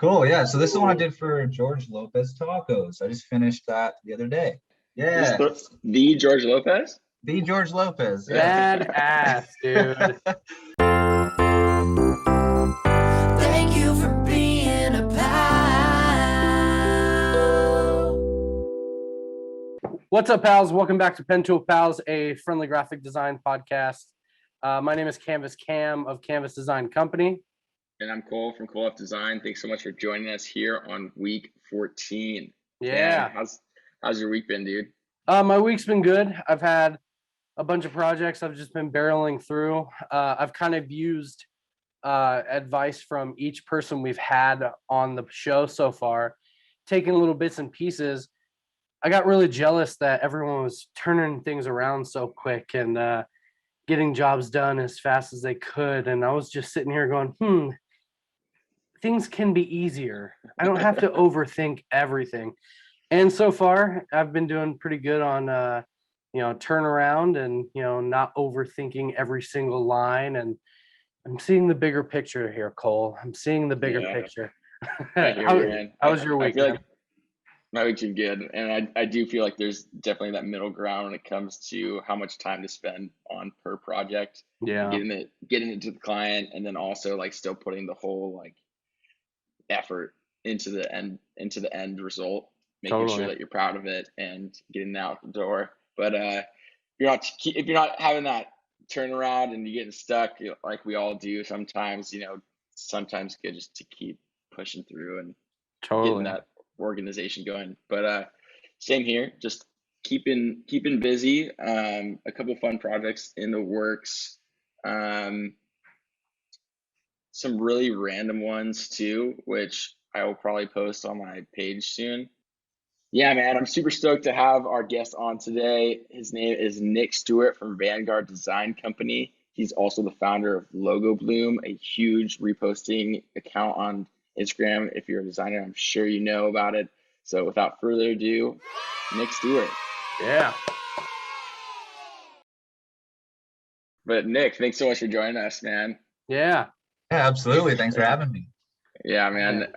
Cool. Yeah. So this is the one I did for George Lopez Tacos. I just finished that the other day. This Yeah. is the George Lopez? The George Lopez. Yeah. Badass, dude. Thank you for being a pal. What's up, pals? Welcome back to Pentool Pals, a friendly graphic design podcast. My name is Canvas Cam of Canvas Design Company. And I'm Cole from Cole F Design. Thanks so much for joining us here on week 14. Yeah. Man, how's your week been, dude? My week's been good. I've had a bunch of projects I've just been barreling through. I've kind of used advice from each person we've had on the show so far, taking little bits and pieces. I got really jealous that everyone was turning things around so quick and getting jobs done as fast as they could. And I was just sitting here going, things can be easier. I don't have to overthink everything. And so far, I've been doing pretty good on, turnaround and, not overthinking every single line. And I'm seeing the bigger picture here, Cole. I'm seeing the bigger picture. How was your week? I feel like my week's been good. And I do feel like there's definitely that middle ground when it comes to how much time to spend on per project. Yeah. Getting it to the client, and then also like still putting the whole like effort into the end result, making sure that you're proud of it and getting it out the door. But if you're not having that turnaround and you're getting stuck, like we all do sometimes, sometimes good just to keep pushing through and getting that organization going. But same here, just keeping busy. A couple fun projects in the works. Some really random ones too, which I will probably post on my page soon. Yeah, man, I'm super stoked to have our guest on today. His name is Nick Stewart from Vanguard Design Company. He's also the founder of LogoBloom, a huge reposting account on Instagram. If you're a designer, I'm sure you know about it. So without further ado, Nick Stewart. Yeah. But Nick, thanks so much for joining us, man. Yeah. Yeah, absolutely. Thanks for having me. Yeah, man.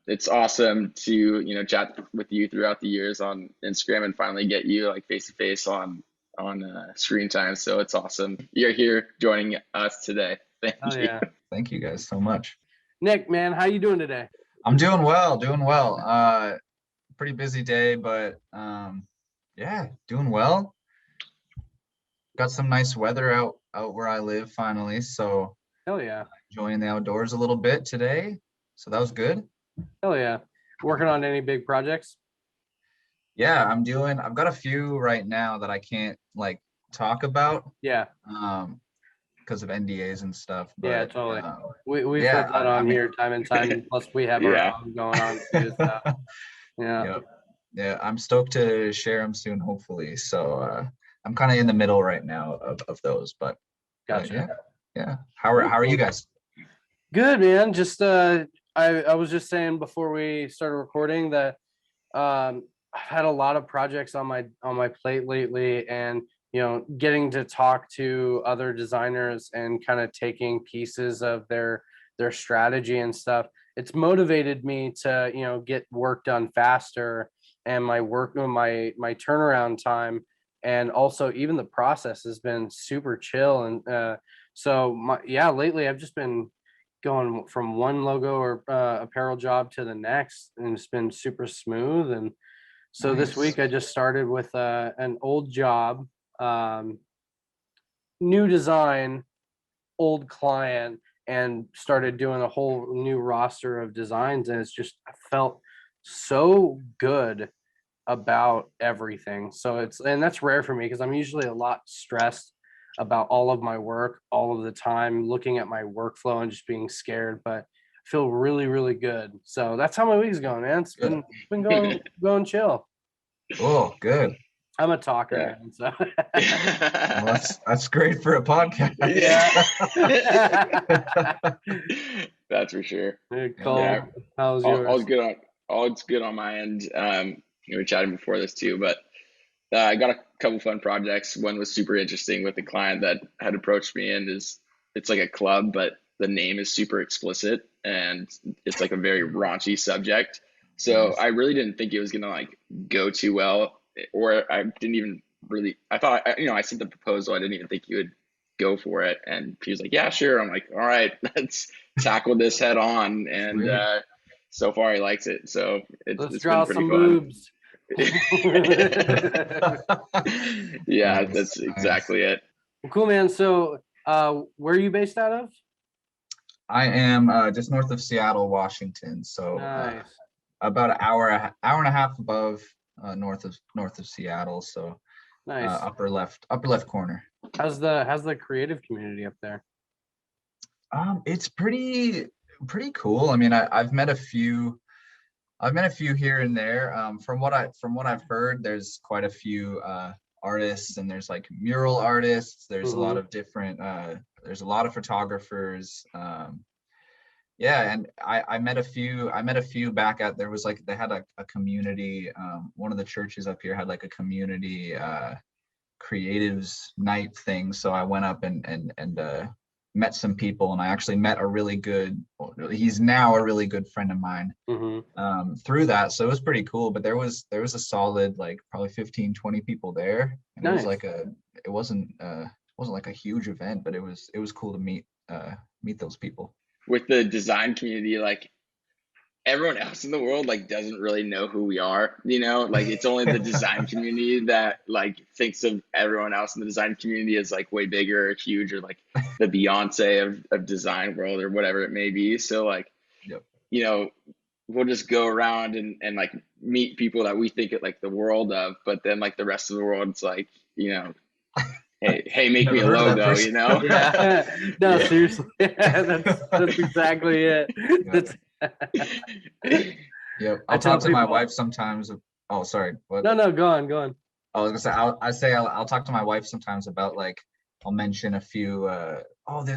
It's awesome to, chat with you throughout the years on Instagram and finally get you like face to face on screen time. So it's awesome. You're here joining us today. Thank you. Yeah. Thank you guys so much. Nick, man, how you doing today? I'm doing well. Pretty busy day, but doing well. Got some nice weather out where I live finally. So hell yeah. Enjoying the outdoors a little bit today. So that was good. Hell yeah. Working on any big projects? Yeah, I've got a few right now that I can't like talk about. Yeah. Because of NDAs and stuff. But, yeah, totally. We've said that on here time and time. Plus we have our own going on too. So. Yeah. Yep. Yeah, I'm stoked to share them soon, hopefully. So I'm kind of in the middle right now of those, but gotcha. Yeah. How are you guys? Good, man. Just I was just saying before we started recording that I've had a lot of projects on my plate lately, and getting to talk to other designers and kind of taking pieces of their strategy and stuff. It's motivated me to get work done faster, and my turnaround time, and also even the process has been super chill. And lately I've just been going from one logo or apparel job to the next, and it's been super smooth. And so This week I just started with an old job, new design, old client, and started doing a whole new roster of designs. And I felt so good about everything. And that's rare for me because I'm usually a lot stressed about all of my work all of the time, looking at my workflow and just being scared, but I feel really, really good. So that's how my week's going, man. It's been going chill. Oh, good. I'm a talker, man. So well, that's great for a podcast. Yeah. That's for sure. Hey, Cole, yeah. How's yours? All's good on my end. We were chatting before this too, but I got a couple fun projects. One was super interesting with a client that had approached me, and it's like a club, but the name is super explicit and it's like a very raunchy subject. So Nice. I really didn't think it was gonna like go too well, or I didn't even really. I thought, I sent the proposal. I didn't even think you would go for it, and he was like, "Yeah, sure." I'm like, "All right, let's tackle this head on." And Sweet. so far, he likes it. So Let's it's draw been pretty some fun. boobs. Yeah, Nice, that's nice. exactly it. Well, cool, man. So, where are you based out of? I am just north of Seattle, Washington. So Nice. about an hour and a half above north of Seattle. So Nice. upper left corner. How's the creative community up there? It's pretty cool. I mean, I've met a few here and there. From what I've heard, there's quite a few artists, and there's like mural artists. There's a lot of different. There's a lot of photographers. Yeah, and I met a few back at, there was like, they had a community. One of the churches up here had like a community creatives night thing. So I went up and met some people, and I actually met he's now a really good friend of mine through that. So it was pretty cool. But there was a solid like probably 15-20 people there, and Nice. it wasn't like a huge event, but it was cool to meet those people. With the design community, like everyone else in the world like doesn't really know who we are, like it's only the design community that like thinks of everyone else in the design community as like way bigger or huge, or like the Beyonce of design world or whatever it may be. So like, Yep. We'll just go around and like meet people that we think like the world of, but then like the rest of the world, it's like, hey, make me a Never heard of that logo, person. Yeah. No, Yeah. seriously. That's exactly it. That's Yep. I I'll tell talk to my people- wife sometimes. Oh, sorry. What? No, go on. I was gonna say I'll talk to my wife sometimes about, like, I'll mention a few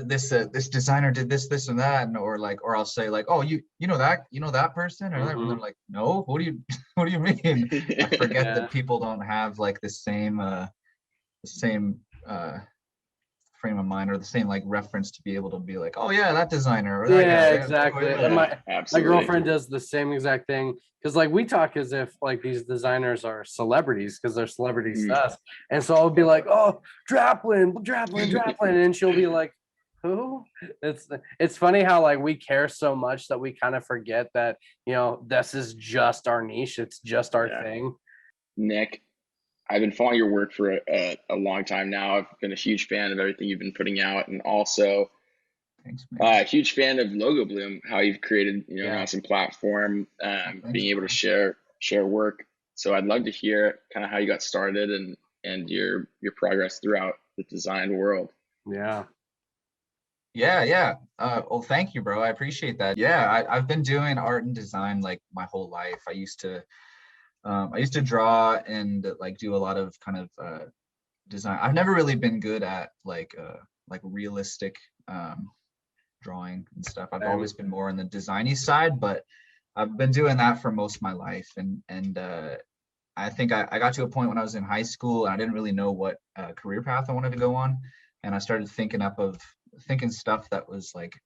this designer did this and that, or I'll say like, oh, you know that person, or and they're like, no, what do you mean? I forget that people don't have like the same frame of mind, or the same like reference to be able to be like, oh yeah, that designer, or that guy. Exactly. Yeah. And my Absolutely. girlfriend does the same exact thing, because like we talk as if like these designers are celebrities, because they're celebrities to us. And so I'll be like, oh, Draplin, and she'll be like, who? It's funny how like we care so much that we kind of forget that, this is just our niche, it's just our thing. Nick, I've been following your work for a long time now. I've been a huge fan of everything you've been putting out, and also Thanks, man. a huge fan of LogoBloom, how you've created an awesome platform, being able to share work. So I'd love to hear kind of how you got started and your progress throughout the design world. Yeah. Well, thank you, bro. I appreciate that. Yeah, I've been doing art and design like my whole life. I used to draw and like do a lot of kind of design. I've never really been good at like realistic drawing and stuff. I've always been more on the designy side, but I've been doing that for most of my life. And I think I got to a point when I was in high school and I didn't really know what career path I wanted to go on. And I started thinking stuff that was like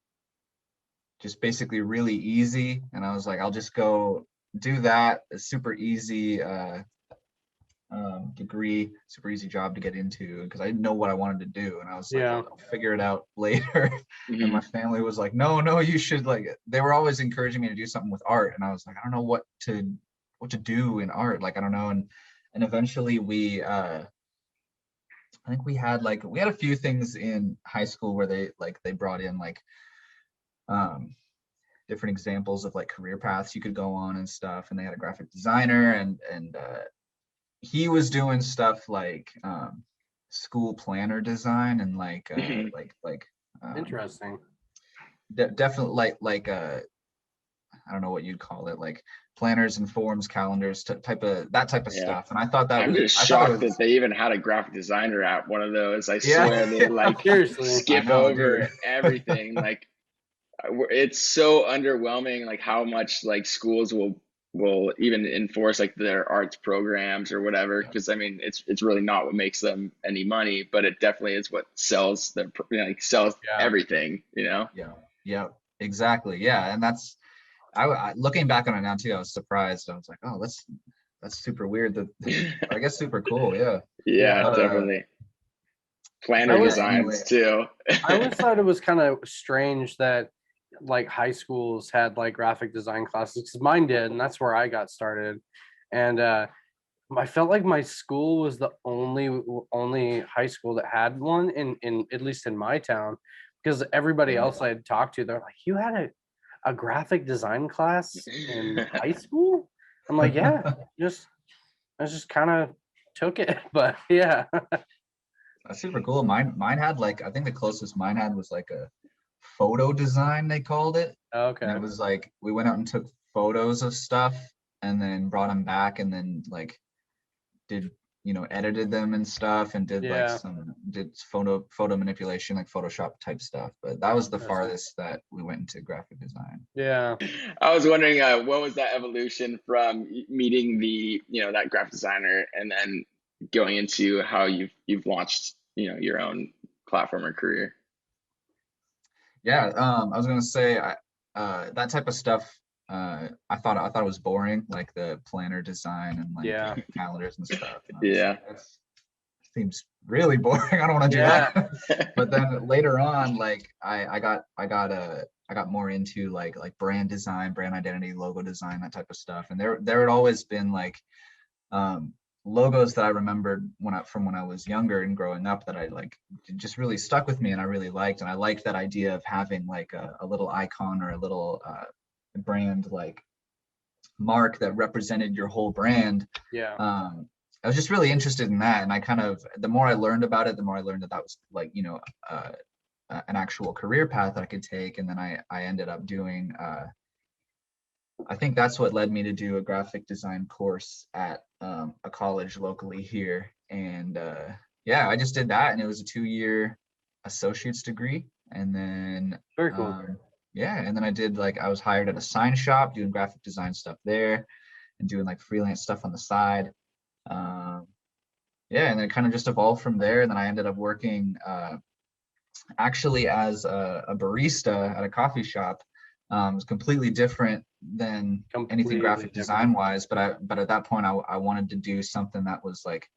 just basically really easy. And I was like, I'll just go do that. A super easy degree, super easy job to get into, because I didn't know what I wanted to do. And I was like, I'll figure it out later. And my family was like, no, you should, like, they were always encouraging me to do something with art. And I was like, I don't know what to do in art. Like, I don't know. And eventually I think we had a few things in high school where they brought in like different examples of like career paths you could go on and stuff. And they had a graphic designer and he was doing stuff like school planner design and Interesting. Definitely like I don't know what you'd call it, like planners and forms, calendars, type of stuff. And I thought that I'm just shocked that they even had a graphic designer at one of those. I swear they like skip over everything. Like it's so underwhelming, like how much like schools will even enforce like their arts programs or whatever. Because I mean, it's really not what makes them any money, but it definitely is what sells sells everything. Yeah. Yeah, exactly. Yeah, and that's looking back on it now too. I was surprised. I was like, oh, that's super weird. I guess super cool. Yeah. Yeah, But, definitely. Planner I was- designs too. I always thought it was kind of strange that like high schools had like graphic design classes, because mine did, and that's where I got started. And I felt like my school was the only high school that had one in at least in my town, because everybody else I had talked to, they're like, you had a graphic design class in high school? I'm like, yeah, I just kind of took it, but yeah. That's super cool. Mine had like, I think the closest mine had was like a photo design, they called it. Okay. And it was like, we went out and took photos of stuff and then brought them back and then like did, edited them and stuff and did like did photo manipulation, like Photoshop type stuff. But that was the farthest that we went into graphic design. Yeah. I was wondering, what was that evolution from meeting that graphic designer and then going into how you've launched, your own platform or career? Yeah, I was gonna say that type of stuff. I thought it was boring, like the planner design and like calendars and stuff. And that seems really boring. I don't want to do that. But then later on, like I got more into like brand design, brand identity, logo design, that type of stuff. And there had always been like logos that I remembered from when I was younger and growing up that I like just really stuck with me and I really liked. And I liked that idea of having like a little icon or a little brand like mark that represented your whole brand. I was just really interested in that, and I kind of, the more I learned about it, the more I learned that was like an actual career path that I could take. And then I ended up doing I think that's what led me to do a graphic design course at a college locally here. And I just did that, and it was a 2-year associate's degree. And then very cool. And then I was hired at a sign shop doing graphic design stuff there and doing like freelance stuff on the side. And then it kind of just evolved from there. And then I ended up working actually as a barista at a coffee shop. It was completely different than anything graphic design wise, but at that point I wanted to do something that was like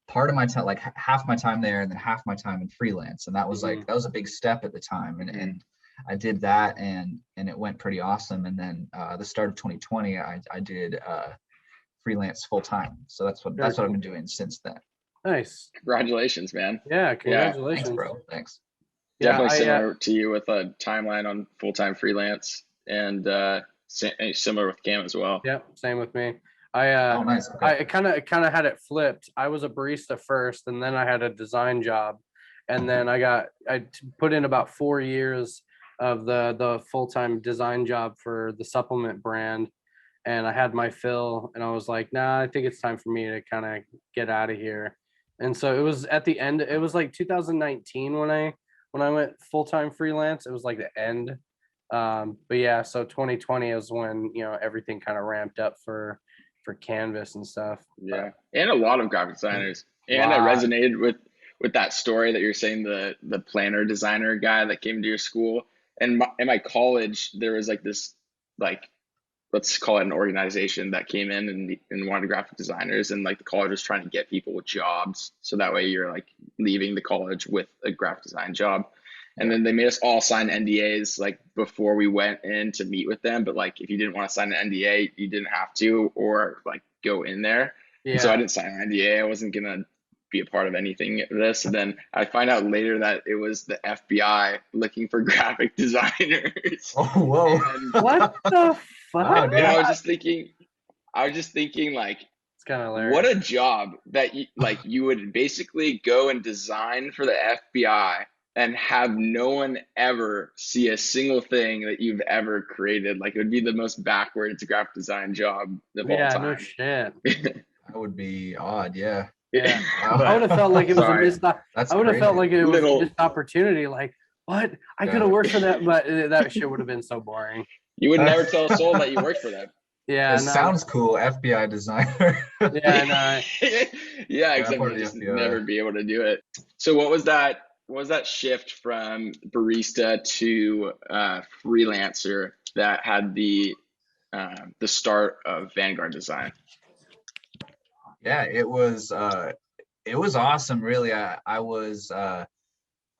part of my time, like half my time there and then half my time in freelance. And that was like, that was a big step at the time. And I did that and it went pretty awesome. And then the start of 2020, I did freelance full time. So that's what I've been doing since then. Nice. Congratulations, man. Yeah, congratulations. Thanks, bro. Thanks. Definitely similar to you with a timeline on full-time freelance, and similar with Cam as well. Yeah, same with me. Nice. Okay. I kind of had it flipped. I was a barista first, and then I had a design job, and then I put in about 4 years of the full-time design job for the supplement brand, and I had my fill, and I was like, nah, I think it's time for me to kind of get out of here. And so it was at the end. It was like 2019 when I went full-time freelance. It was like the end. But yeah, so 2020 is when, everything kind of ramped up for Canvas and stuff. Yeah. And a lot of graphic designers. And I resonated with that story that you're saying, the planner designer guy that came to your school. And in my college, there was like this, like, let's call it an organization that came in and wanted graphic designers, and like the college was trying to get people with jobs. So that way you're like leaving the college with a graphic design job. And then they made us all sign NDAs like before we went in to meet with them. But like, if you didn't want to sign an NDA, you didn't have to, or like go in there. Yeah. So I didn't sign an NDA. I wasn't going to be a part of anything of this. And then I find out later that it was the FBI looking for graphic designers. Oh, whoa. What the fuck? And I was just thinking like, it's kind of hilarious. What a job that you would basically go and design for the FBI and have no one ever see a single thing that you've ever created. Like, it would be the most backwards graphic design job of all time. No shit. That would be odd. Yeah. Yeah. I would have felt like it was a missed. I would have felt like it was a missed opportunity. Like, what? I could have worked for that, but that shit would have been so boring. You would never tell a soul that you worked for them. Yeah, it sounds cool, FBI designer. Yeah, yeah, except you just never be able to do it. So what was that was that shift from barista to freelancer that had the start of Vanguard Design? Yeah, it was awesome, really. I was I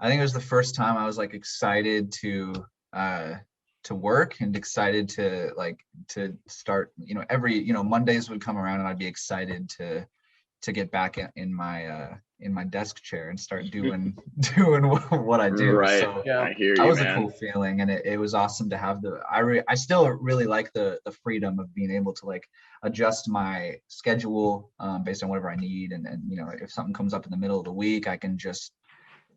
think it was the first time I was like excited to work and excited to start, every, Mondays would come around and I'd be excited to get back in my desk chair and start doing what I do. Right. So Yeah. I hear that you, was man. a cool feeling, and it was awesome to have I still really like the freedom of being able to like adjust my schedule based on whatever I need, and if something comes up in the middle of the week, I can just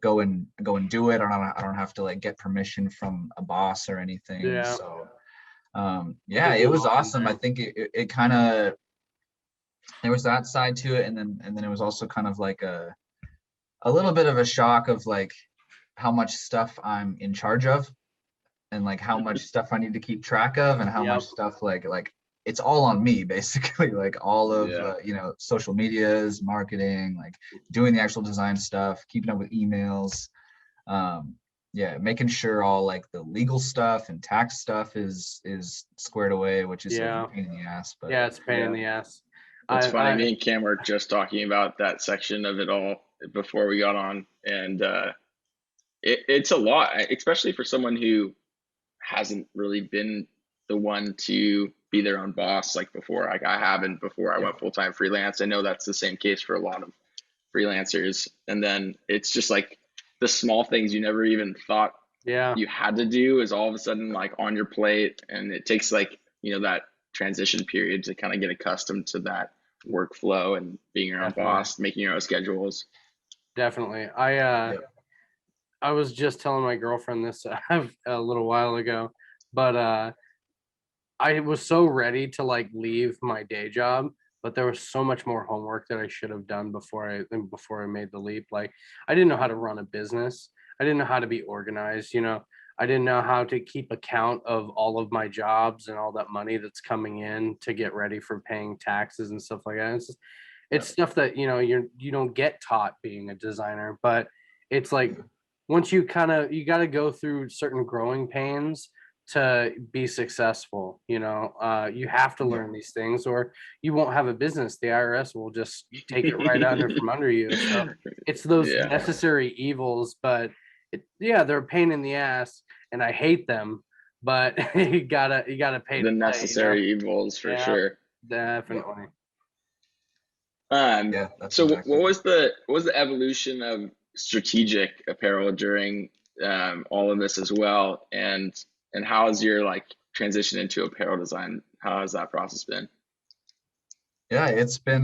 go and do it. I don't have to like get permission from a boss or anything. Yeah. So yeah, it was awesome. I think it kind of, there was that side to it, and then it was also kind of like a little bit of a shock of like how much stuff I'm in charge of, and like how much stuff I need to keep track of, and how Yep. much stuff like it's all on me basically, like all of Yeah. social medias, marketing, like doing the actual design stuff, keeping up with emails, yeah, making sure all like the legal stuff and tax stuff is squared away, which is Yeah. a pain in the ass. But Yeah, it's a pain in the ass. It's funny. Me and Cam were just talking about that section of it all before we got on, and it's a lot, especially for someone who hasn't really been the one to be their own boss like before. Like I haven't before I went full-time freelance. I know that's the same case for a lot of freelancers. And then it's just like the small things you never even thought you had to do is all of a sudden like on your plate, and it takes like that transition period to kind of get accustomed to that workflow and being your own boss, making your own schedules. Definitely. I was just telling my girlfriend this a little while ago, but I was so ready to like leave my day job, but there was so much more homework that I should have done before I made the leap. Like I didn't know how to run a business. I didn't know how to be organized. I didn't know how to keep account of all of my jobs and all that money that's coming in to get ready for paying taxes and stuff like that. It's stuff that you don't get taught being a designer, but it's like once you got to go through certain growing pains to be successful. You have to learn these things or you won't have a business. The IRS will just take it right from under you. So it's those necessary evils, but they're a pain in the ass and I hate them, but you gotta pay the necessary evils for sure. Definitely. So exactly. What was the evolution of strategic apparel during all of this as well, and how has your like transition into apparel design, how has that process been? Yeah, it's been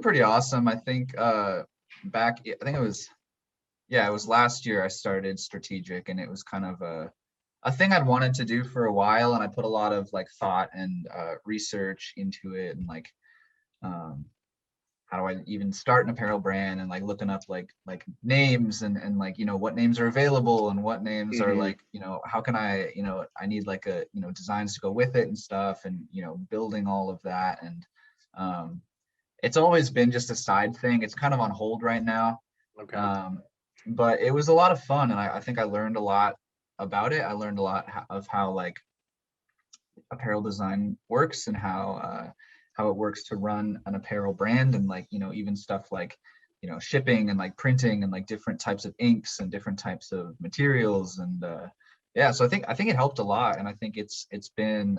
pretty awesome. I think it was last year I started strategic, and it was kind of a thing I'd wanted to do for a while, and I put a lot of like thought and research into it, and like how do I even start an apparel brand, and like looking up like names and like what names are available and what names are like how can I I need like a designs to go with it and stuff, and building all of that. And it's always been just a side thing. It's kind of on hold right now. But it was a lot of fun, and I think I learned a lot about it. I learned a lot of how like apparel design works, and how it works to run an apparel brand, and like even stuff like shipping and like printing and like different types of inks and different types of materials. And so I think it helped a lot, and I think it's been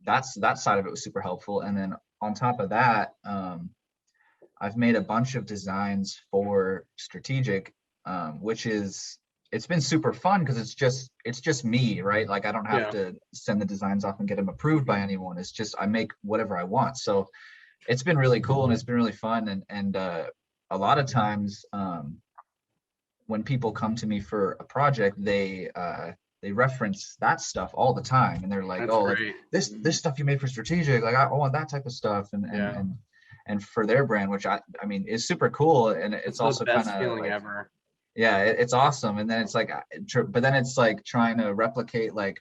that side of it was super helpful. And then on top of that, I've made a bunch of designs for strategic, which it's been super fun because it's just me, right? Like I don't have to send the designs off and get them approved by anyone. It's just I make whatever I want. So it's been really cool, and it's been really fun. And a lot of times when people come to me for a project, they reference that stuff all the time, and they're like, that's like this stuff you made for strategic, like I want that type of stuff, and for their brand, which I mean is super cool. And it's also the best kind of feeling like, ever. Yeah, it's awesome. And then it's like, but then it's like trying to replicate, like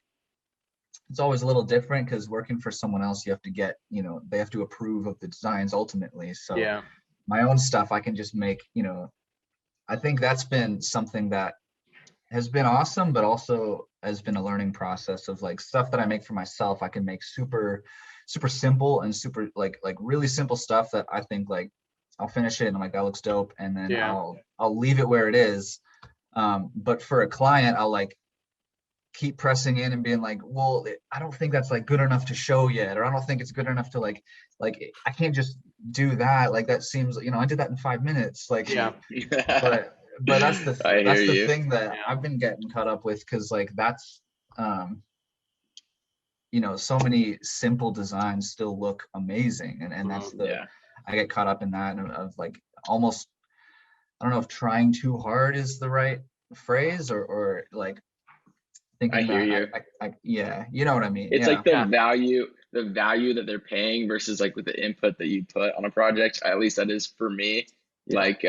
it's always a little different because working for someone else, you have to get, they have to approve of the designs ultimately. So my own stuff, I can just make, I think that's been something that has been awesome, but also has been a learning process of like stuff that I make for myself. I can make super simple and super like really simple stuff that I think like I'll finish it and I'm like, that looks dope, and then I'll leave it where it is. But for a client, I'll like keep pressing in and being like, well, I don't think that's like good enough to show yet, or I don't think it's good enough to like I can't just do that. Like that seems, I did that in 5 minutes. Like, but that's the thing that I've been getting caught up with, because like that's so many simple designs still look amazing, and that's I get caught up in that of like almost, I don't know if trying too hard is the right phrase, or like thinking I hear you. Yeah, you know what I mean. It's like the value that they're paying versus like with the input that you put on a project. At least that is for me. Like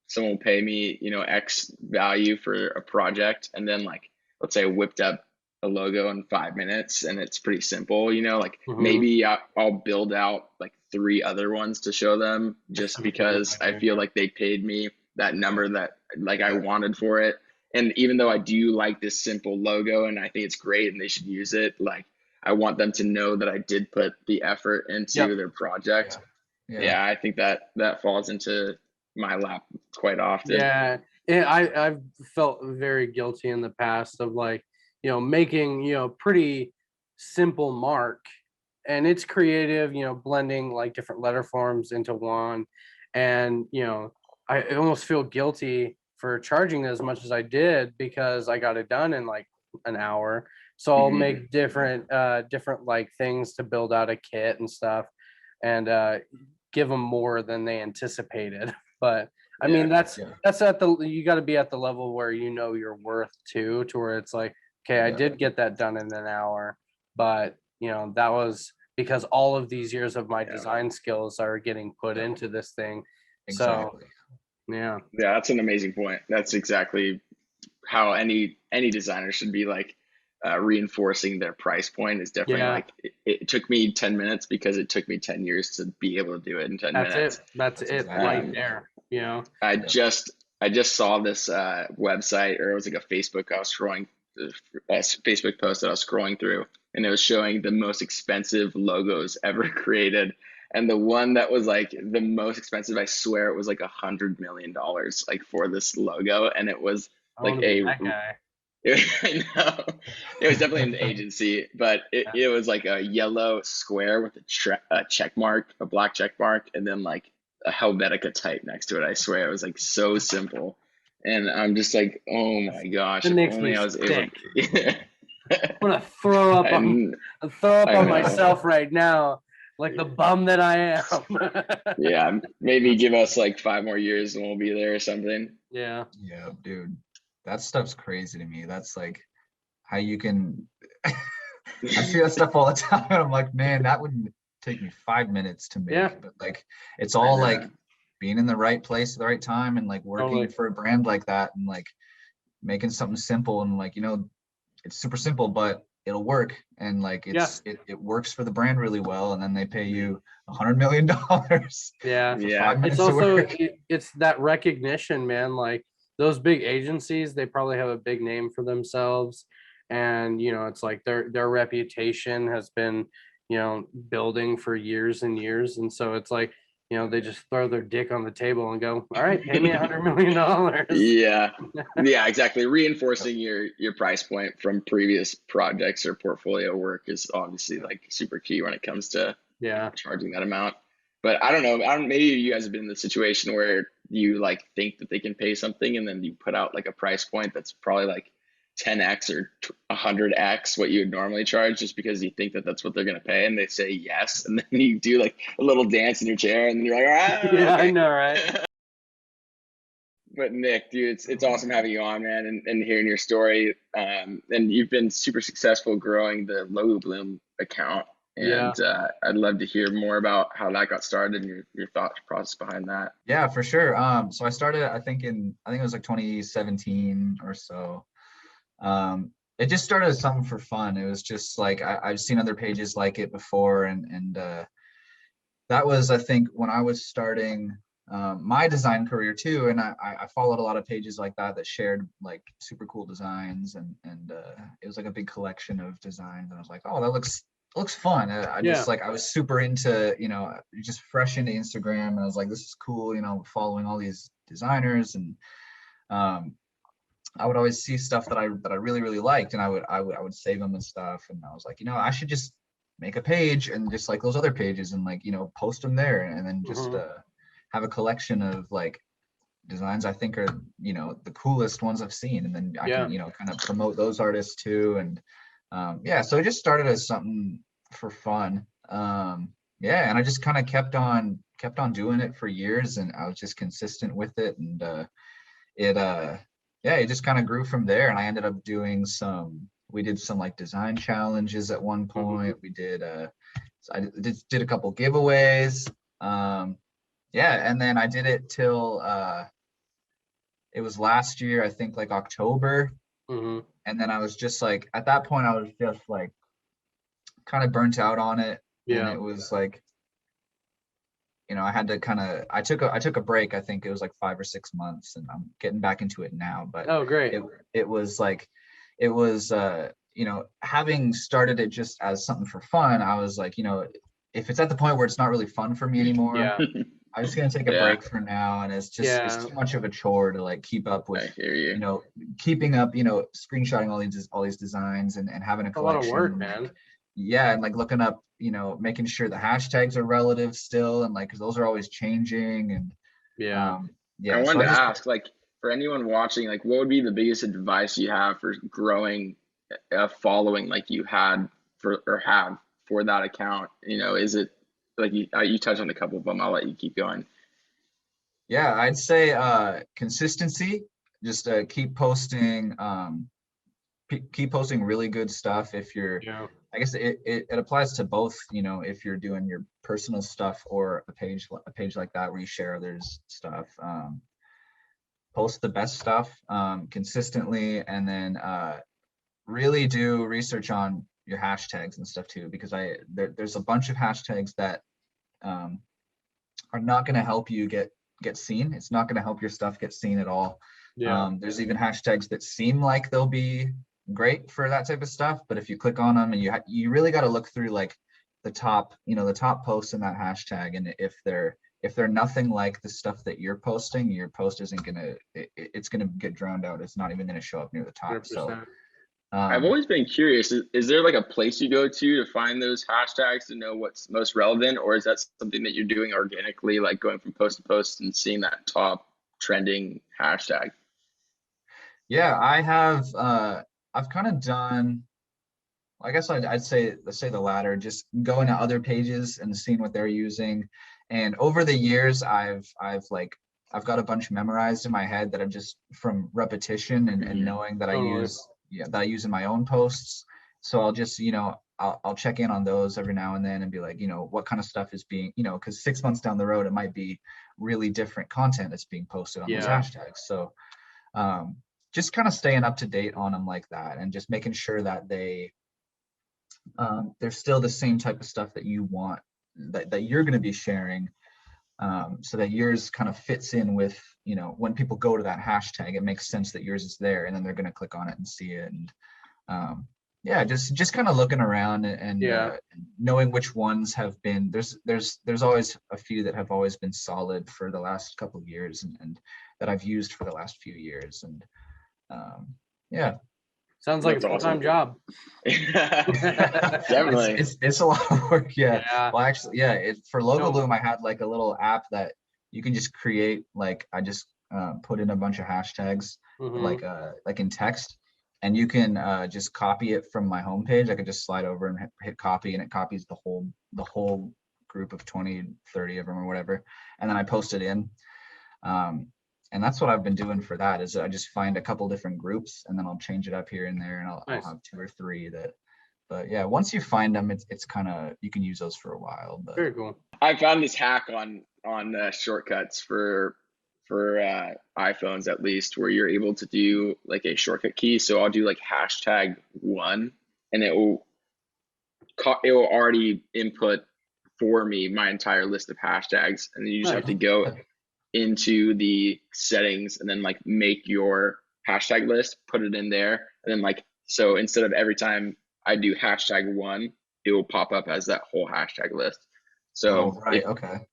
someone will pay me, X value for a project, and then like let's say I whipped up a logo in 5 minutes and it's pretty simple, like maybe I'll build out like 3 other ones to show them, just because I feel like they paid me that number that like I wanted for it. And even though I do like this simple logo and I think it's great and they should use it, like I want them to know that I did put the effort into their project. I think that falls into my lap quite often. I've felt very guilty in the past of like, making, pretty simple mark, and it's creative, blending like different letter forms into one. And, I almost feel guilty for charging as much as I did, because I got it done in like an hour. So I'll make different like things to build out a kit and stuff, and give them more than they anticipated. But I mean, that's at you got to be at the level where your worth too, to where it's like, okay, I did get that done in an hour, but that was because all of these years of my design skills are getting put into this thing. Exactly. So yeah, that's an amazing point. That's exactly how any designer should be like reinforcing their price point. Is definitely like it took me 10 minutes because it took me 10 years to be able to do it in 10 minutes. That's it right there. I just saw this website, or it was like a Facebook Facebook post that I was scrolling through, and it was showing the most expensive logos ever created. And the one that was like the most expensive, I swear it was like $100 million like for this logo. And it was like I know it was definitely an agency, but it was like a yellow square with a check mark, a black check mark, and then like a Helvetica type next to it. I swear it was like so simple. And I'm just like, oh my gosh, it makes me sick. I want to throw up on myself right now, like the bum that I am. Maybe give us like 5 more years and we'll be there or something. Yeah, dude, that stuff's crazy to me. That's like how you can I see that stuff all the time, and I'm like, man, that would take me 5 minutes to make. But like it's all like being in the right place at the right time, and like working for a brand like that, and like making something simple, and like it's super simple, but it'll work, and like it works for the brand really well, and then they pay you $100 million. It's also it's that recognition, man. Like those big agencies, they probably have a big name for themselves, and it's like their reputation has been building for years and years, and so it's like they just throw their dick on the table and go, all right, pay me $100 million. Yeah, exactly. Reinforcing your price point from previous projects or portfolio work is obviously like super key when it comes to charging that amount. But I don't know, maybe you guys have been in the situation where you like think that they can pay something, and then you put out like a price point that's probably like 10x or 100x what you would normally charge, just because you think that that's what they're going to pay, and they say yes, and then you do like a little dance in your chair, and then you're like, okay. I know, right? But Nick, dude, it's awesome having you on, man, and hearing your story. And you've been super successful growing the LogoBloom account, and I'd love to hear more about how that got started and your thought process behind that. Yeah, for sure. So I started, I think it was like 2017 or so. It just started as something for fun. It was just like I've seen other pages like it before, and that was, I think, when I was starting my design career too. And I followed a lot of pages like that shared like super cool designs, and it was like a big collection of designs. And I was like, oh, that looks fun. I just like, I was super into, just fresh into Instagram, and I was like, this is cool, following all these designers. And I would always see stuff that I really, really liked, and I would save them and stuff. And I was like, I should just make a page and just like those other pages and like, post them there, and then just have a collection of like designs I think are, the coolest ones I've seen. And then I can, kind of promote those artists too. And so it just started as something for fun. And I just kind of kept on doing it for years, and I was just consistent with it. And it just kind of grew from there. And I ended up doing we did some like design challenges at one point. We did I did a couple giveaways. And then I did it till it was last year, I think like October. And then I was just like, at that point I was just like kind of burnt out on it. And it was like, I had to I took a break. I think it was like 5 or 6 months, and I'm getting back into it now. But oh, great. It was having started it just as something for fun, I was like, if it's at the point where it's not really fun for me anymore, I'm just gonna take a break for now. And it's just it's too much of a chore to like keep up with, keeping up, screenshotting all these designs and having a collection. A lot of work, man. And like looking up, making sure the hashtags are relative still, and like, 'cause those are always changing. And I wanted to ask, like, for anyone watching, like, what would be the biggest advice you have for growing a following like you had have for that account? Is it like you touched on a couple of them? I'll let you keep going. I'd say consistency. Just keep posting really good stuff. If you're I guess it applies to both, if you're doing your personal stuff or a page like that where you share others' stuff. Post the best stuff consistently, and then really do research on your hashtags and stuff too, because there's a bunch of hashtags that are not going to help you get seen. It's not going to help your stuff get seen at all. There's even hashtags that seem like they'll be great for that type of stuff, but if you click on them, and you really got to look through like the top posts in that hashtag, and if they're nothing like the stuff that you're posting, your post isn't gonna it's gonna get drowned out. It's not even gonna show up near the top. 100%. So I've always been curious, is there like a place you go to find those hashtags to know what's most relevant, or is that something that you're doing organically, like going from post to post and seeing that top trending hashtag? I have I've kind of done, I guess I'd say, let's say the latter, just going to other pages and seeing what they're using. And over the years, I've got a bunch memorized in my head that I'm just from repetition and knowing that I use in my own posts. So I'll just, I'll check in on those every now and then and be like, what kind of stuff is being, because 6 months down the road, it might be really different content that's being posted on those hashtags. So just kind of staying up to date on them like that, and just making sure that they're still the same type of stuff that you want, that you're going to be sharing, so that yours kind of fits in with, when people go to that hashtag, it makes sense that yours is there, and then they're going to click on it and see it. And just kind of looking around and knowing which ones have been, there's always a few that have always been solid for the last couple of years, and that I've used for the last few years. And sounds like a full-time job. Definitely. It's a lot of work. Well, actually, for LogoBloom, I had like a little app that you can just create, like I just put in a bunch of hashtags, like in text, and you can just copy it from my homepage. I could just slide over and hit copy, and it copies the whole group of 20, 30 of them or whatever, and then I post it in. And that's what I've been doing for that, is I just find a couple different groups, and then I'll change it up here and there, and I'll have 2 or 3 that. But once you find them, it's kind of, you can use those for a while. But very cool. I found this hack on shortcuts for iPhones, at least, where you're able to do like a shortcut key. So I'll do like #1, and it will already input for me my entire list of hashtags, and then you just have to go into the settings and then like make your hashtag list, put it in there, and then like, so instead of every time I do #1, it will pop up as that whole hashtag list. So right, okay.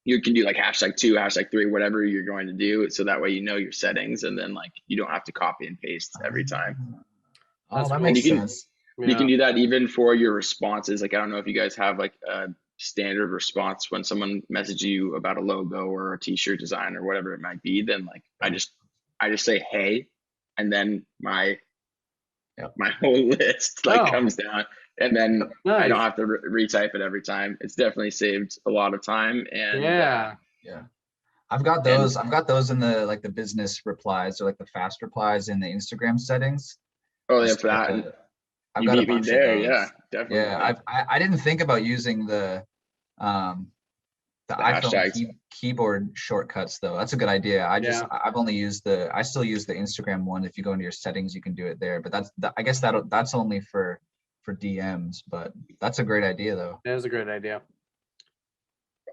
You can do like #2, #3, whatever you're going to do. So that way you know your settings, and then like you don't have to copy and paste every time. Oh, that cool. makes And sense. you can do that even for your responses. Like, I don't know if you guys have like a standard response when someone messages you about a logo or a t-shirt design or whatever it might be. Then like I just say hey, and then my whole list like comes down, and then I don't have to retype it every time. It's definitely saved a lot of time. And yeah. I've got those in the like the business replies, or like the fast replies in the Instagram settings. Oh yeah, for that. I've got a bunch of those. Yeah, definitely. Yeah, I didn't think about using the iPhone keyboard shortcuts though. That's a good idea. I've only used I still use the Instagram one. If you go into your settings, you can do it there. But I guess that's only for DMs. But that's a great idea though. That is a great idea.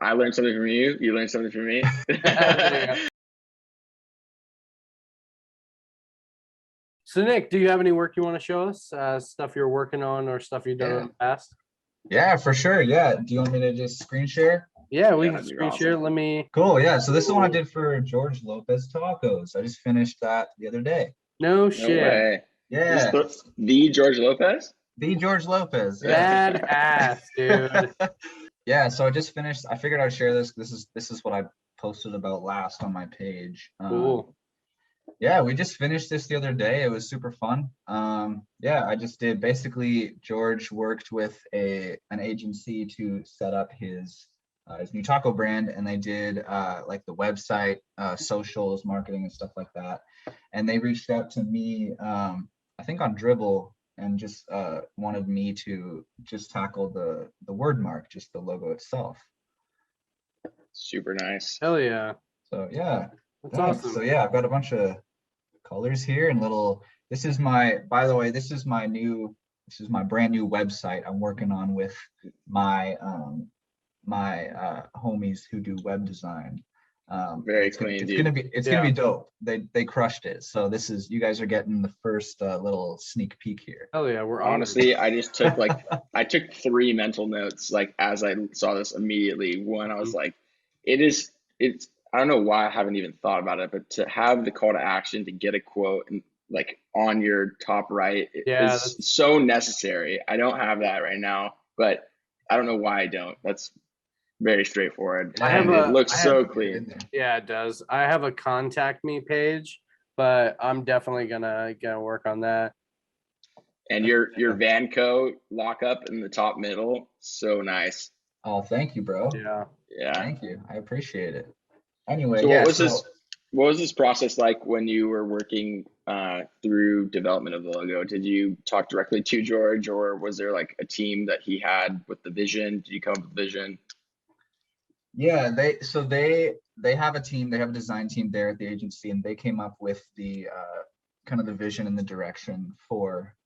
I learned something from you. You learned something from me. So Nick, do you have any work you want to show us? Stuff you're working on or stuff you've done in the past? Yeah, for sure. Yeah. Do you want me to just screen share? Yeah, we can screen share. Let me. Cool. Yeah. So this is one I did for George Lopez Tacos. I just finished that the other day. No shit. Way. Yeah. The George Lopez? The George Lopez. Yeah. Badass, dude. Yeah. So I just finished. I figured I'd share this. This is what I posted about last on my page. Cool. Yeah, we just finished this the other day. It was super fun. Yeah, I just did basically. George worked with an agency to set up his new taco brand, and they did like the website, socials, marketing, and stuff like that. And they reached out to me, I think on Dribble, and just wanted me to just tackle the word mark, just the logo itself. Super nice. Hell yeah. So yeah. That's awesome. So yeah, I've got a bunch of colors here and little. This is my brand new website I'm working on with my my homies who do web design. Very clean. It's gonna be dope. They crushed it. So you guys are getting the first little sneak peek here. Hell yeah, we're honestly. I just took I took 3 mental notes like as I saw this immediately. One, I was like, it's. I don't know why I haven't even thought about it, but to have the call to action to get a quote and like on your top right is so necessary. I don't have that right now, but I don't know why I don't. That's very straightforward. It looks so clean. Yeah, it does. I have a contact me page, but I'm definitely gonna work on that. And your Van Co lockup in the top middle, so nice. Oh, thank you, bro. Yeah. Thank you. I appreciate it. Anyway, so what was this process like when you were working through development of the logo? Did you talk directly to George, or was there like a team that he had with the vision? Did you come up with the vision? Yeah, they have a team. They have a design team there at the agency, and they came up with the kind of the vision and the direction for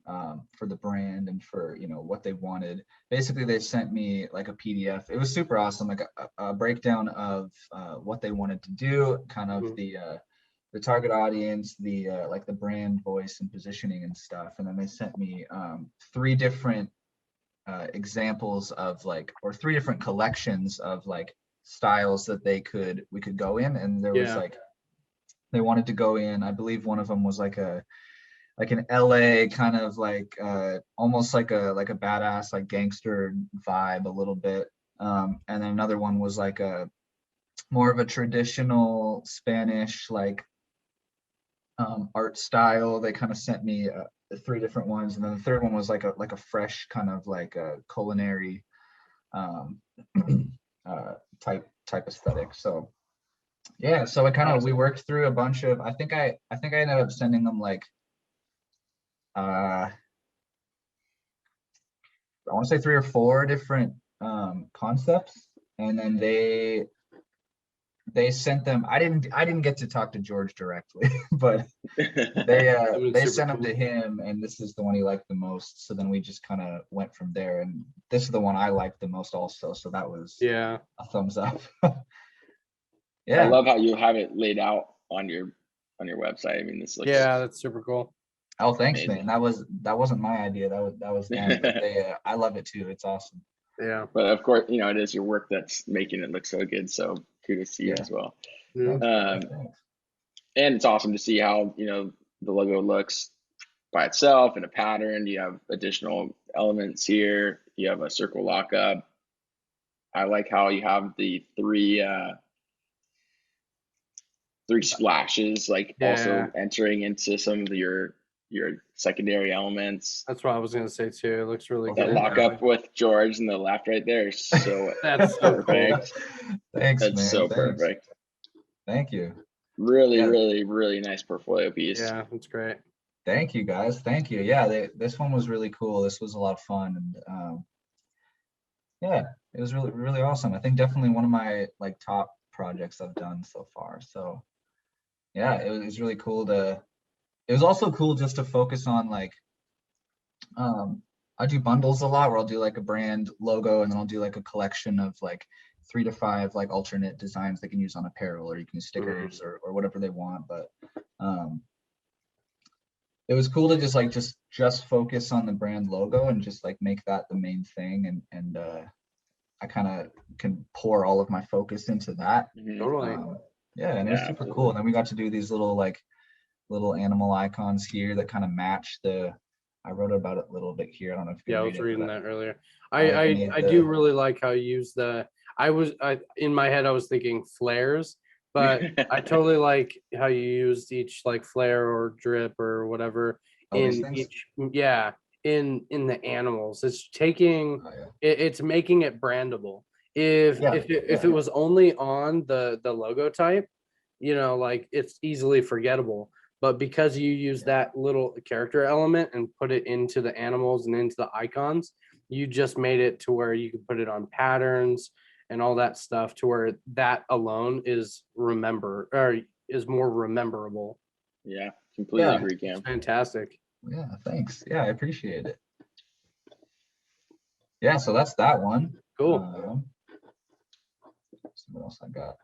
the brand and for what they wanted. Basically, they sent me like a PDF. It was super awesome, like a breakdown of what they wanted to do, kind of the target audience, the like the brand voice and positioning and stuff. And then they sent me 3 different examples of or 3 different collections of like styles that we could go in. And there was they wanted to go in, I believe one of them was like an LA kind of like almost like a badass like gangster vibe a little bit, and then another one was like a more of a traditional Spanish like art style. They kind of sent me 3 different ones, and then the third one was like a fresh kind of like a culinary type aesthetic. So yeah, so we worked through a bunch of, I think I ended up sending them like I want to say 3 or 4 different concepts, and then they sent them. I didn't get to talk to George directly, but they sent them to him, and this is the one he liked the most. So then we just kind of went from there, and this is the one I liked the most also. So that was a thumbs up. Yeah. I love how you have it laid out on your website. I mean, this looks that's super cool. Oh, thanks, amazing. man. That wasn't my idea. That was them. But I love it too. It's awesome. Yeah. But of course, you know, it is your work that's making it look so good. So kudos to you as well. Mhm. Thanks. And it's awesome to see how, you know, the logo looks by itself in a pattern. You have additional elements here. You have a circle lockup. I like how you have the three splashes, like also entering into some of your secondary elements. That's what I was gonna say too. It looks really That good. lockup with George in the left right there is so That's so perfect. Thanks, That's man. so Thanks. perfect. Thank you. Really, Yeah. really nice portfolio piece. Yeah, that's great. Thank you, guys. Thank you. Yeah, this one was really cool. This was a lot of fun, and yeah, it was really awesome. I think definitely one of my like top projects I've done so far. So yeah, it was really cool to. It was also cool just to focus on like, I do bundles a lot where I'll do like a brand logo and then I'll do like a collection of like 3 to 5 like alternate designs they can use on apparel, or you can use stickers or whatever they want. But it was cool to just focus on the brand logo and just like make that the main thing, and I kind of can pour all of my focus into that. Totally. Yeah, and it was super cool. And then we got to do these little animal icons here that kind of match I wrote about it a little bit here. I don't know if you can I read was it, reading but that earlier. made I do really like how you use in my head I was thinking flares, but I totally like how you used each like flare or drip or whatever these in things? each in the animals. It's taking it's making it brandable. If it was only on the logo type, you know, like it's easily forgettable. But because you use that little character element and put it into the animals and into the icons, you just made it to where you can put it on patterns and all that stuff, to where that alone is more rememberable. Yeah, completely agree, Cam. It's fantastic. Yeah, thanks. Yeah, I appreciate it. Yeah, so that's that one. Cool. What else I got?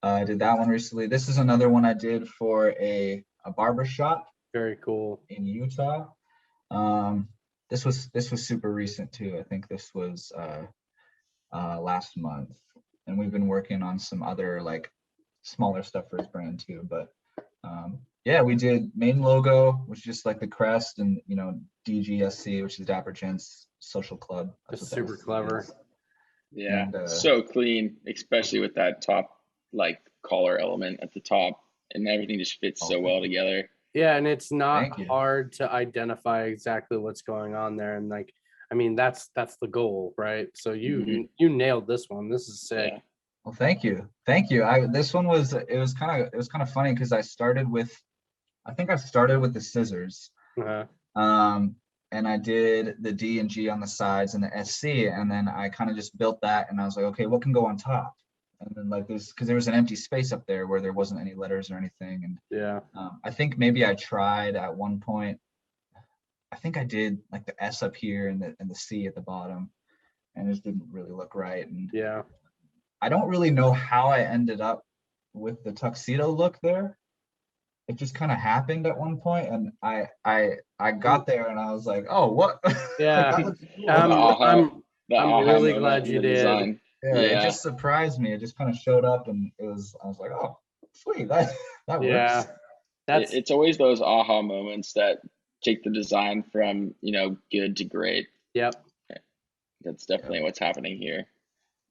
I did that one recently. This is another one I did for a barber shop. Very cool. In Utah. This was super recent too. I think this was last month, and we've been working on some other like smaller stuff for his brand too. But yeah, we did main logo, which is just like the crest, and you know, DGSC, which is Dapper Gents Social Club. That's super clever. Yeah, and, so clean, especially with that top like collar element at the top, and everything just fits so well together. Yeah, and it's not hard to identify exactly what's going on there, and like, I mean, that's the goal, right? So you nailed this one. This is sick. Yeah. Well, thank you. This one was kind of funny because I started with the scissors, and I did the D and G on the sides and the SC, and then I kind of just built that, and I was like, okay, what can go on top? And then like this, because there was an empty space up there where there wasn't any letters or anything. And I think maybe I tried at one point. I think I did like the S up here and the C at the bottom, and it just didn't really look right. And I don't really know how I ended up with the tuxedo look there. It just kind of happened at one point, and I got there and I was like, oh, what? Yeah. Like, I'm really glad you did. Design. Yeah, it just surprised me. It just kind of showed up, and I was like, oh, sweet, that works. It's always those aha moments that take the design from, you know, good to great. Yep. That's definitely what's happening here.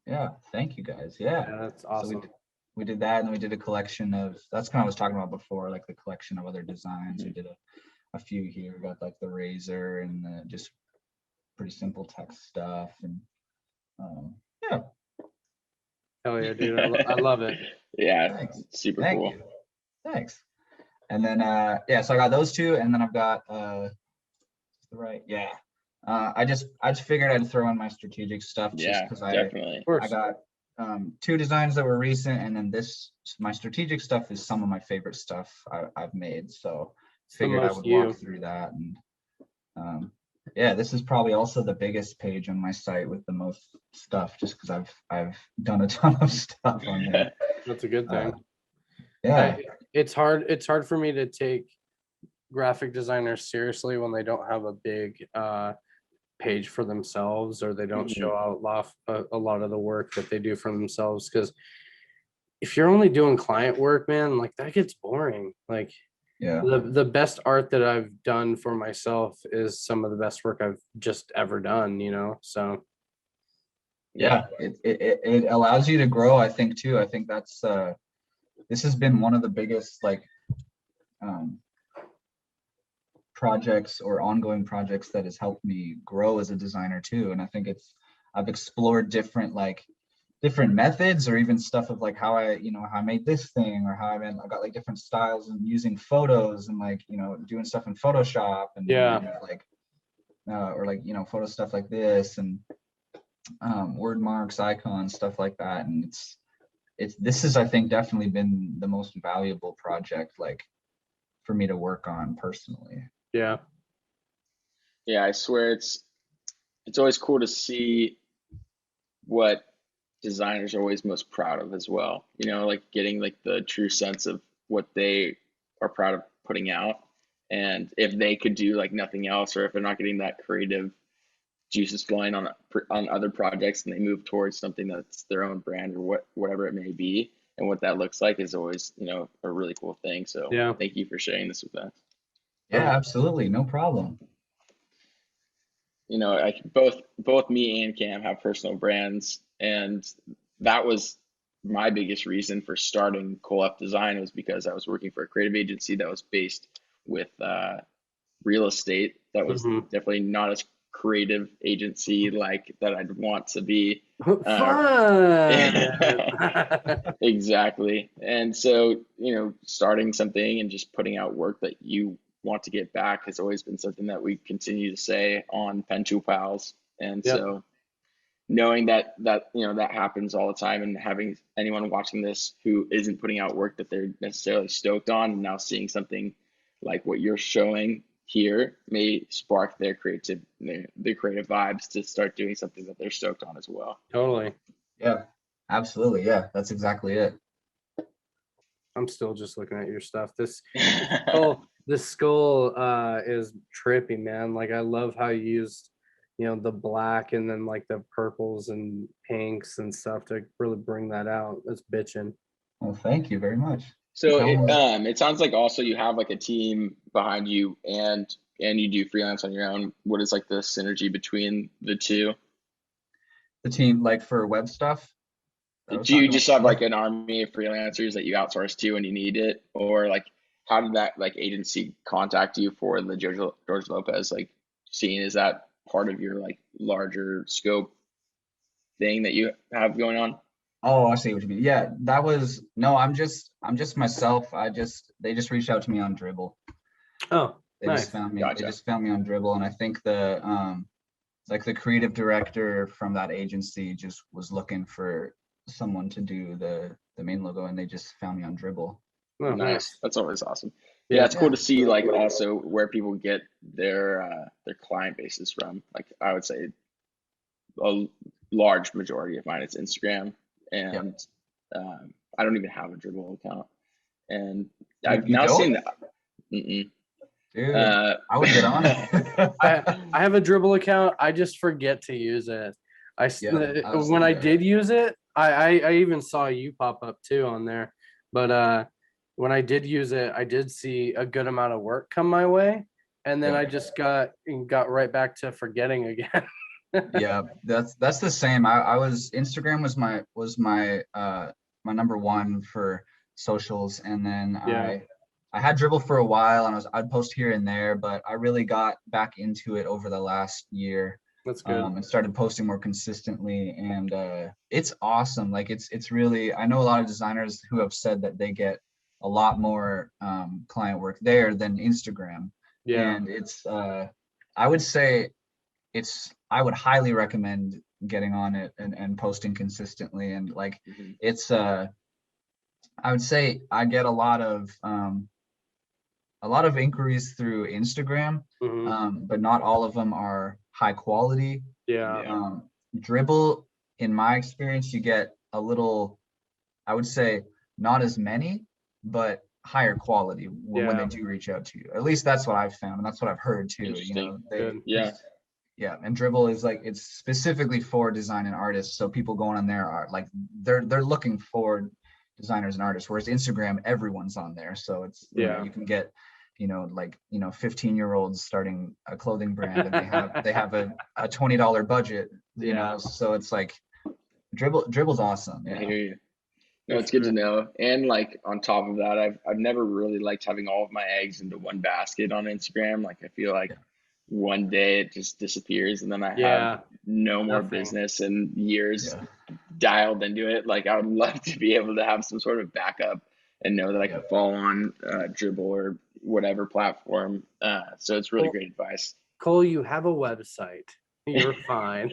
Yeah, thank you guys. Yeah, that's awesome. So we did that, and then we did a collection of, that's kind of what I was talking about before, like the collection of other designs. We did a few here. We got like the razor and just pretty simple text stuff, and yeah. Hell yeah, dude. I love it. Yeah. Thanks. Super Thank cool. You. Thanks. And then so I got those two, and then I've got I just figured I'd throw in my strategic stuff just because I got 2 designs that were recent, and then my strategic stuff is some of my favorite stuff I've made. So figured I would walk through that, and yeah, this is probably also the biggest page on my site with the most stuff, just because I've done a ton of stuff on there. That's a good thing. Yeah. It's hard for me to take graphic designers seriously when they don't have a big page for themselves, or they don't show out a lot of the work that they do for themselves. Because if you're only doing client work, man, like that gets boring. Like Yeah. the best art that I've done for myself is some of the best work I've just ever done, so Yeah, it allows you to grow, I think, too. I think that's this has been one of the biggest like projects or ongoing projects that has helped me grow as a designer too. And I think I've explored different methods, or even stuff of like how I made this thing, or how I got like different styles and using photos and like, doing stuff in Photoshop and or like, photo stuff like this, and word marks, icons, stuff like that. And this has, I think, definitely been the most valuable project like for me to work on personally. Yeah, I swear it's always cool to see what designers are always most proud of as well, like getting like the true sense of what they are proud of putting out. And if they could do like nothing else, or if they're not getting that creative juices flowing on other projects, and they move towards something that's their own brand, or whatever it may be, and what that looks like is always, a really cool thing. So thank you for sharing this with us. Yeah, absolutely, no problem. Like both me and Cam have personal brands, and that was my biggest reason for starting Co-op Design, was because I was working for a creative agency that was based with real estate. That was definitely not as creative agency like that I'd want to be. Exactly. And so, starting something and just putting out work that you want to get back has always been something that we continue to say on Pentool Pals. And so knowing that happens all the time, and having anyone watching this who isn't putting out work that they're necessarily stoked on, and now seeing something like what you're showing here may spark their creative vibes to start doing something that they're stoked on as well. Totally. Yeah, absolutely. Yeah, that's exactly it. I'm still just looking at your stuff. This skull is trippy, man. Like, I love how you used, the black and then like the purples and pinks and stuff to really bring that out. That's bitching. Well, thank you very much. So it sounds like also you have like a team behind you, and you do freelance on your own. What is like the synergy between the two? The team, like for web stuff? Do you just have like an army of freelancers that you outsource to when you need it? Or like, how did that like agency contact you for the George Lopez like scene? Is that part of your like larger scope thing that you have going on? Oh, I see what you mean. Yeah, I'm just myself. They just reached out to me on Dribbble. Oh, they nice. just found me. Gotcha. They just found me on Dribbble, and I think the creative director from that agency just was looking for someone to do the main logo, and they just found me on Dribbble. Oh, nice. That's always awesome. Yeah, it's cool to see like also where people get their client bases from. Like, I would say a large majority of mine is Instagram, and I don't even have a Dribbble account, and I've now seen that. Dude, I would get on it. I have a Dribbble account. I just forget to use it. When I did use it, I even saw you pop up too on there. But when I did use it, I did see a good amount of work come my way, and then I just got right back to forgetting again. Yeah, that's the same. Instagram was my number one for socials, and then I had Dribbble for a while, and I'd post here and there, but I really got back into it over the last year. That's good. And started posting more consistently, and it's awesome. Like, it's really, I know a lot of designers who have said that they get a lot more client work there than Instagram. And it's I would say I would highly recommend getting on it and posting consistently. And like, it's I would say I get a lot of inquiries through Instagram, but not all of them are high quality. Dribbble, in my experience, you get a little, I would say not as many, but higher quality when they do reach out to you. At least that's what I've found, and that's what I've heard too. You know, yeah, and Dribble is like, it's specifically for design and artists. So people going on there are like, they're looking for designers and artists, whereas Instagram, everyone's on there. So it's, you know, you can get, you know, like, you know, 15-year-olds starting a clothing brand, and they have a $20 budget, you know, so it's like Dribble's awesome. I hear you. No, it's good to know. And like on top of that, I've never really liked having all of my eggs into one basket on Instagram. Like I feel like one day it just disappears, and then I have no more business and years dialed into it. Like I would love to be able to have some sort of backup and know that I can fall on Dribble or whatever platform. So it's really great advice. Cole, you have a website. You're fine.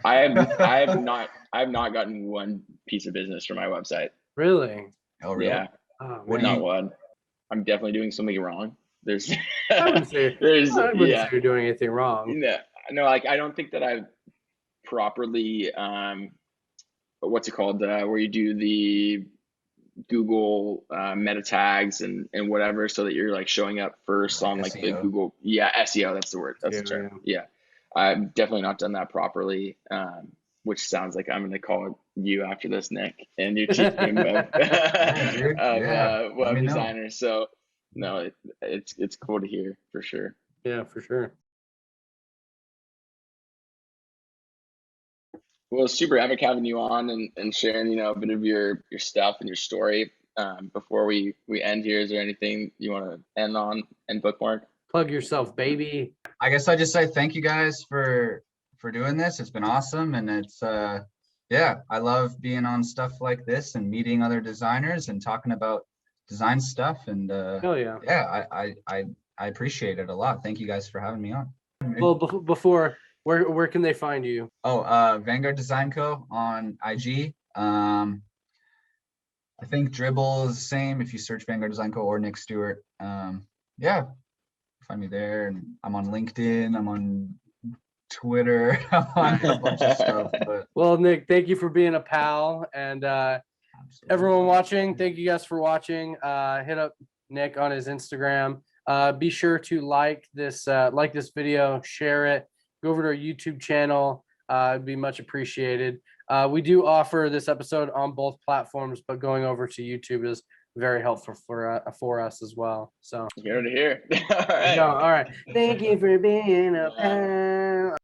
I have not gotten one piece of business from my website. Really? Oh, really? Yeah. Oh, not one. I'm definitely doing something wrong. There's I wouldn't say you're doing anything wrong. No, like I don't think that I've properly what's it called? Where you do the Google meta tags and whatever, so that you're like showing up first on like the Google SEO, that's the word, that's the term. I've definitely not done that properly, which sounds like I'm going to call you after this, Nick, and your chief team of web designers. So no, it's cool to hear for sure. Yeah, for sure. Well, super epic having you on and sharing, you know, a bit of your stuff and your story. Before we end here, is there anything you want to end on and bookmark? Plug yourself, baby. I guess I just say thank you guys for doing this. It's been awesome, and it's I love being on stuff like this and meeting other designers and talking about design stuff, and I appreciate it a lot. Thank you guys for having me on. Well, before, where can they find you? Vanguard Design Co on IG. I think Dribble is the same if you search Vanguard Design Co or Nick Stewart. Find me there, and I'm on LinkedIn, I'm on Twitter, I'm on a bunch of stuff. But well, Nick, thank you for being a pal, and everyone watching, thank you guys for watching. Hit up Nick on his Instagram. Be sure to like this video, share it, go over to our YouTube channel. It'd be much appreciated. We do offer this episode on both platforms, but going over to YouTube is very helpful for us as well. So here to hear. All right. All right. Thank you for being a pal.